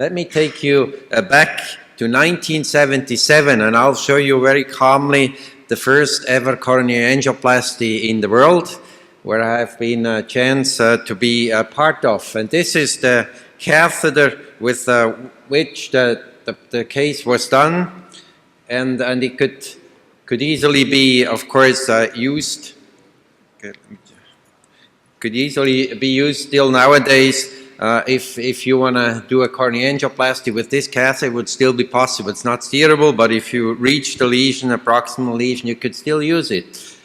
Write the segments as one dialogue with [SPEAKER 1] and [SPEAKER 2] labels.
[SPEAKER 1] let me take you back to 1977, and I'll show you very calmly the first ever coronary angioplasty in the world, where I have been a chance to be a part of. And this is the catheter with which the case was done, and it could easily be, of course, used. Could easily be used still nowadays. If you want to do a coronary angioplasty with this catheter, it would still be possible. It's not steerable, but if you reach the lesion, a proximal lesion, you could still use it.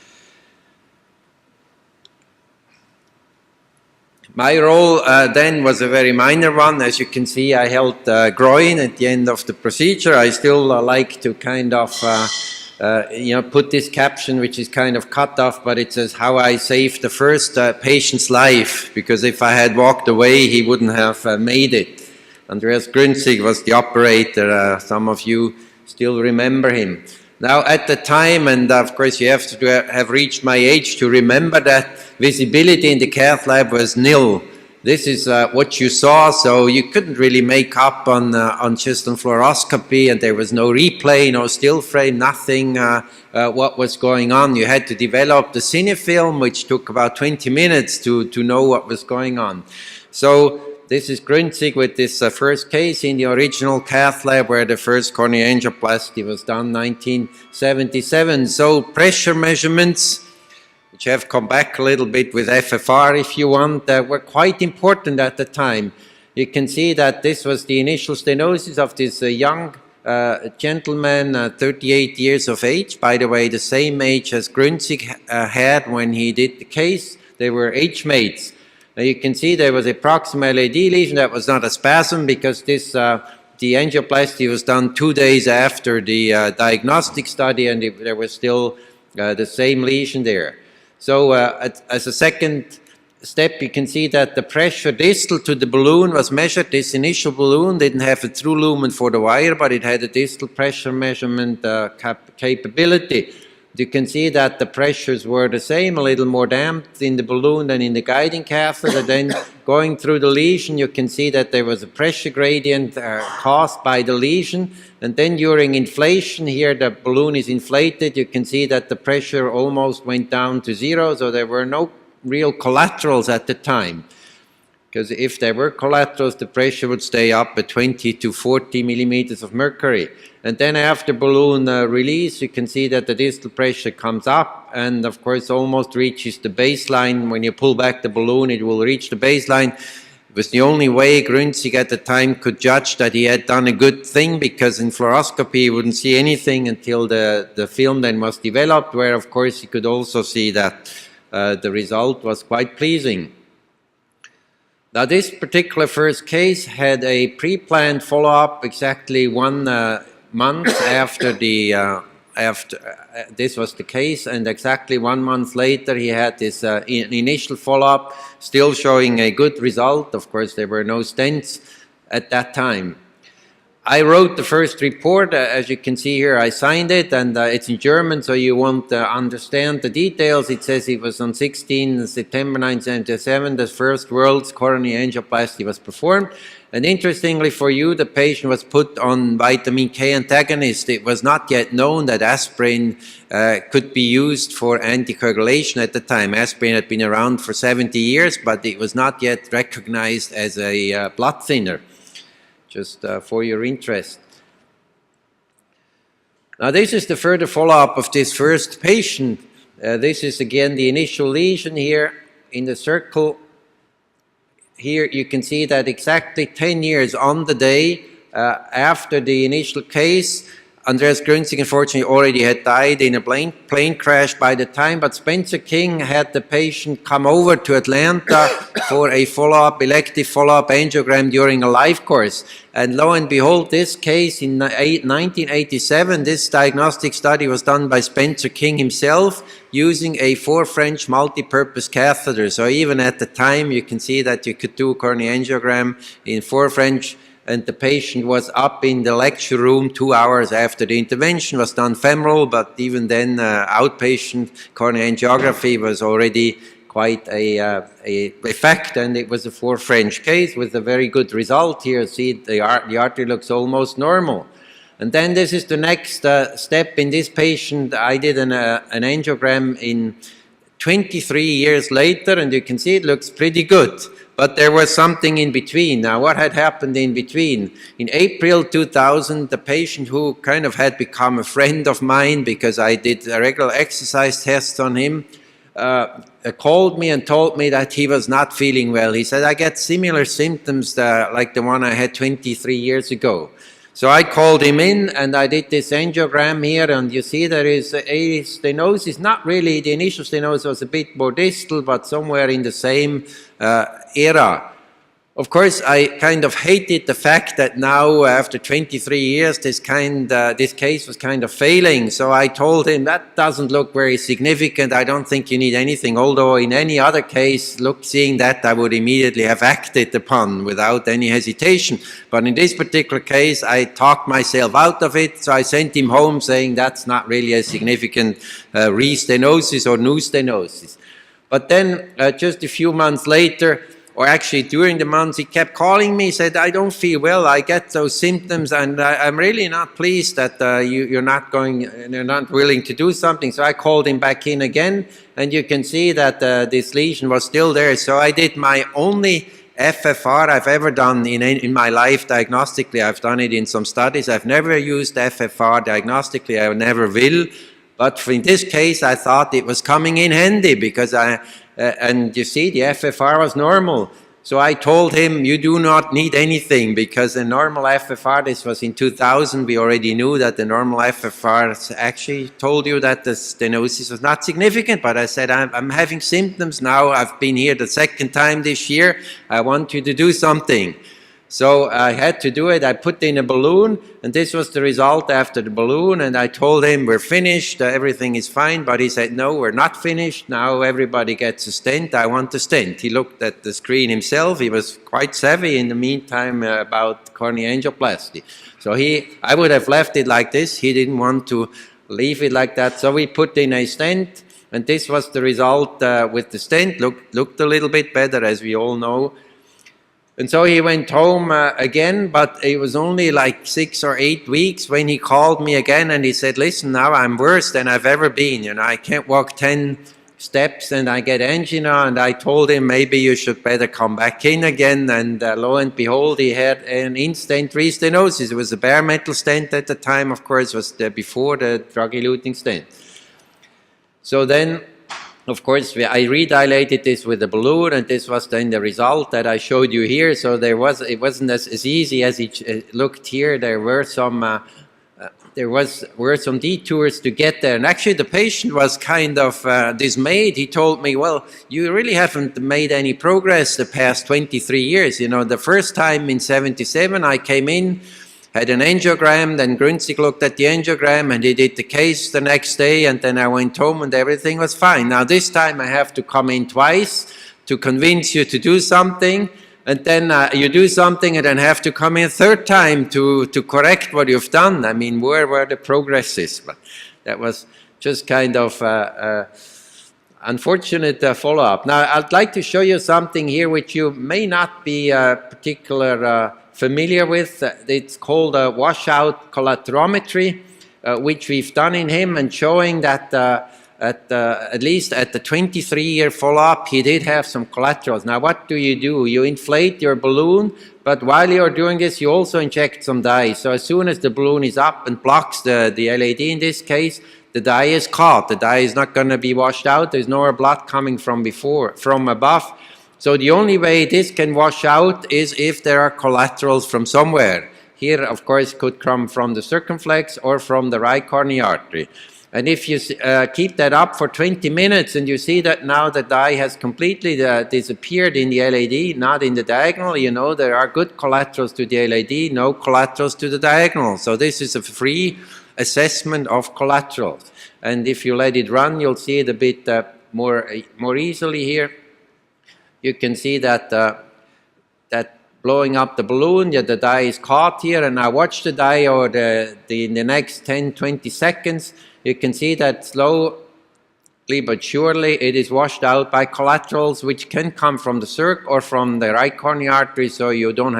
[SPEAKER 1] My role then was a very minor one. As you can see, I held groin at the end of the procedure. I still like to kind of put this caption, which is kind of cut off, but it says how I saved the first patient's life, because if I had walked away, he wouldn't have made it. Andreas Grünzig was the operator. Some of you still remember him. Now, at the time, and of course you have to have reached my age to remember that, visibility in the cath lab was nil. This is what you saw, so you couldn't really make up on just on fluoroscopy, and there was no replay, no still frame, nothing what was going on. You had to develop the cinefilm, which took about 20 minutes to know what was going on. So this is Grünzig with this first case in the original cath lab where the first coronary angioplasty was done, 1977. So pressure measurements, which have come back a little bit with FFR if you want, were quite important at the time. You can see that this was the initial stenosis of this young gentleman, 38 years of age, by the way, the same age as Grünzig had when he did the case. They were age-mates. Now you can see there was a proximal LAD lesion that was not a spasm, because this the angioplasty was done 2 days after the diagnostic study, and there was still the same lesion there. So as a second step, you can see that the pressure distal to the balloon was measured. This initial balloon didn't have a through lumen for the wire, but it had a distal pressure measurement capability. You can see that the pressures were the same, a little more damped in the balloon than in the guiding catheter. Then going through the lesion, you can see that there was a pressure gradient caused by the lesion. And then during inflation, here the balloon is inflated, you can see that the pressure almost went down to zero, so there were no real collaterals at the time. Because if there were collaterals, the pressure would stay up at 20 to 40 millimeters of mercury. And then after balloon release, you can see that the distal pressure comes up and, of course, almost reaches the baseline. When you pull back the balloon, it will reach the baseline. It was the only way Grünzig at the time could judge that he had done a good thing, because in fluoroscopy you wouldn't see anything until the film then was developed, where, of course, you could also see that the result was quite pleasing. Now, this particular first case had a pre-planned follow-up exactly 1 month after this was the case, and exactly 1 month later he had this initial follow-up, still showing a good result. Of course, there were no stents at that time. I wrote the first report. As you can see here, I signed it, and it's in German, so you won't understand the details. It says it was on 16 September 1977, the first world's coronary angioplasty was performed. And interestingly for you, the patient was put on vitamin K antagonist. It was not yet known that aspirin could be used for anticoagulation at the time. Aspirin had been around for 70 years, but it was not yet recognized as a blood thinner. Just for your interest. Now, this is the further follow-up of this first patient. This is again the initial lesion here in the circle. Here you can see that exactly 10 years on the day after the initial case, Andreas Grünzig unfortunately already had died in a plane crash by the time, but Spencer King had the patient come over to Atlanta for a follow-up, elective follow-up angiogram during a life course. And lo and behold, this case in 1987, this diagnostic study was done by Spencer King himself using a 4 French multi-purpose catheter. So even at the time, you can see that you could do a coronary angiogram in 4 French, and the patient was up in the lecture room 2 hours after the intervention was done femoral, but even then outpatient coronary angiography was already quite a effect, and it was a 4 French case with a very good result here. See, the artery looks almost normal. And then this is the next step in this patient. I did an angiogram in 23 years later, and you can see it looks pretty good. But there was something in between. Now, what had happened in between? In April 2000, the patient who kind of had become a friend of mine because I did a regular exercise tests on him, called me and told me that he was not feeling well. He said, I get similar symptoms like the one I had 23 years ago. So I called him in and I did this angiogram here, and you see there is a stenosis. Not really, the initial stenosis was a bit more distal, but somewhere in the same era. Of course, I kind of hated the fact that now, after 23 years, this case was kind of failing. So I told him, that doesn't look very significant. I don't think you need anything. Although in any other case, seeing that, I would immediately have acted upon without any hesitation. But in this particular case, I talked myself out of it. So I sent him home saying that's not really a significant re-stenosis or new stenosis. But then just a few months later, or actually during the months, he kept calling me, said, I don't feel well, I get those symptoms, and I'm really not pleased that you're not willing to do something. So I called him back in again, and you can see that this lesion was still there. So I did my only FFR I've ever done in my life diagnostically. I've done it in some studies. I've never used FFR diagnostically, I never will. But in this case, I thought it was coming in handy because and you see, the FFR was normal. So I told him, you do not need anything because the normal FFR, this was in 2000, we already knew that the normal FFR actually told you that the stenosis was not significant. But I said, I'm having symptoms now. I've been here the second time this year. I want you to do something. So I had to do it. I put in a balloon, and this was the result after the balloon. And I told him, we're finished, everything is fine. But he said, no, we're not finished. Now everybody gets a stent. I want a stent. He looked at the screen himself. He was quite savvy in the meantime about cornea angioplasty. So I would have left it like this. He didn't want to leave it like that. So we put in a stent, and this was the result with the stent. Looked a little bit better, as we all know. And so he went home again, but it was only like 6 or 8 weeks when he called me again, and he said, listen, now I'm worse than I've ever been. You know, I can't walk 10 steps and I get angina. And I told him, maybe you should better come back in again. And lo and behold, he had an in-stent restenosis. It was a bare metal stent at the time, of course, was before the drug-eluting stent. So then, of course, I redilated this with a balloon, and this was then the result that I showed you here. So it wasn't as easy as it looked here. There were some detours to get there. And actually, the patient was kind of dismayed. He told me, well, you really haven't made any progress the past 23 years. You know, the first time in 77, I came in, had an angiogram, then Grünzig looked at the angiogram and he did the case the next day, and then I went home and everything was fine. Now this time I have to come in twice to convince you to do something, and then you do something and then have to come in a third time to correct what you've done. I mean, where were the progresses? But that was just kind of unfortunate follow-up. Now I'd like to show you something here which you may not be familiar with. It's called a washout collaterometry, which we've done in him, and showing that at least at the 23-year follow-up, he did have some collaterals. Now, what do? You inflate your balloon, but while you're doing this, you also inject some dye. So as soon as the balloon is up and blocks the LAD in this case, the dye is caught. The dye is not going to be washed out. There's no blood coming from above. So the only way this can wash out is if there are collaterals from somewhere. Here, of course, could come from the circumflex or from the right coronary artery. And if you keep that up for 20 minutes and you see that now the dye has completely disappeared in the LAD, not in the diagonal, you know there are good collaterals to the LAD, no collaterals to the diagonal. So this is a free assessment of collaterals. And if you let it run, you'll see it a bit more easily here. You can see that that blowing up the balloon, the dye is caught here, and now watch the dye over in the next 10-20 seconds. You can see that slow but surely it is washed out by collaterals which can come from the circ or from the right coronary artery, so you don't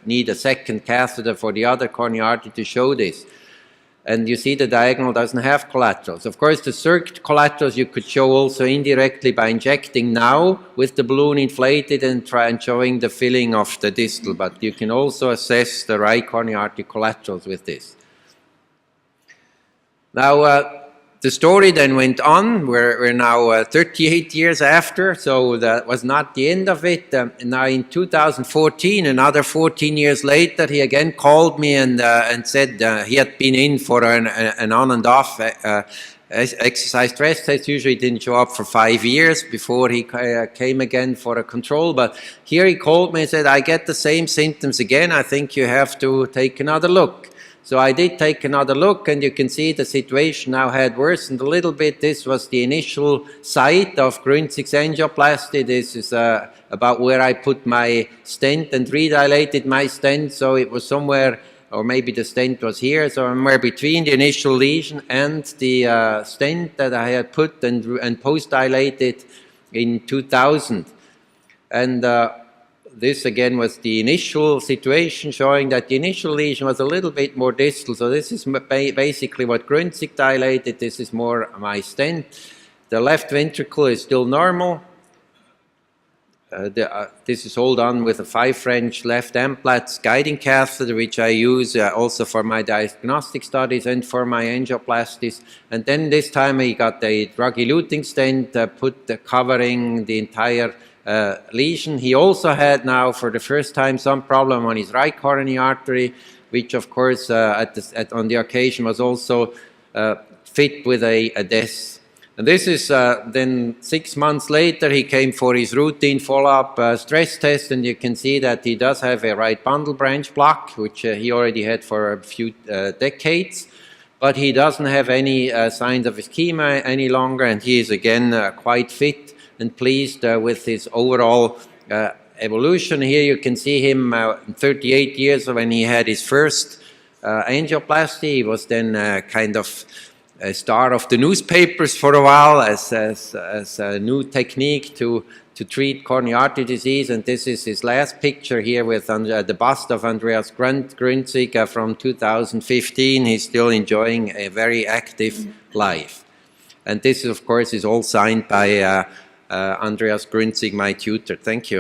[SPEAKER 1] need a second catheter for the other coronary artery to show this. And you see the diagonal doesn't have collaterals. Of course, the circ collaterals you could show also indirectly by injecting now with the balloon inflated and try and showing the filling of the distal, but you can also assess the right coronary artery collaterals with this. Now, the story then went on. We're now 38 years after, so that was not the end of it. Now in 2014, another 14 years later, he again called me and said he had been in for an on and off exercise stress test. Usually didn't show up for 5 years before he came again for a control. But here he called me and said, I get the same symptoms again. I think you have to take another look. So I did take another look, and you can see the situation now had worsened a little bit. This was the initial site of Grünzig's angioplasty. This is about where I put my stent and redilated my stent. So it was somewhere, or maybe the stent was here, so somewhere between the initial lesion and the stent that I had put and post-dilated in 2000. And this again was the initial situation, showing that the initial lesion was a little bit more distal. So this is basically what Grünzig dilated. This is more my stent. The left ventricle is still normal. This is all done with a 5 French left Amplatz guiding catheter, which I use also for my diagnostic studies and for my angioplasties. And then this time he got a drug-eluting stent covering the entire lesion. He also had now for the first time some problem on his right coronary artery, which of course on the occasion was also fit with a death. And this is then 6 months later he came for his routine follow-up stress test, and you can see that he does have a right bundle branch block, which he already had for a few decades, but he doesn't have any signs of ischemia any longer, and he is again quite fit and pleased with his overall evolution. Here you can see him 38 years when he had his first angioplasty. He was then kind of a star of the newspapers for a while as a new technique to treat coronary artery disease. And this is his last picture here with the bust of Andreas Grünzig from 2015. He's still enjoying a very active life. And this, of course, is all signed by Andreas Grünzig, my tutor. Thank you.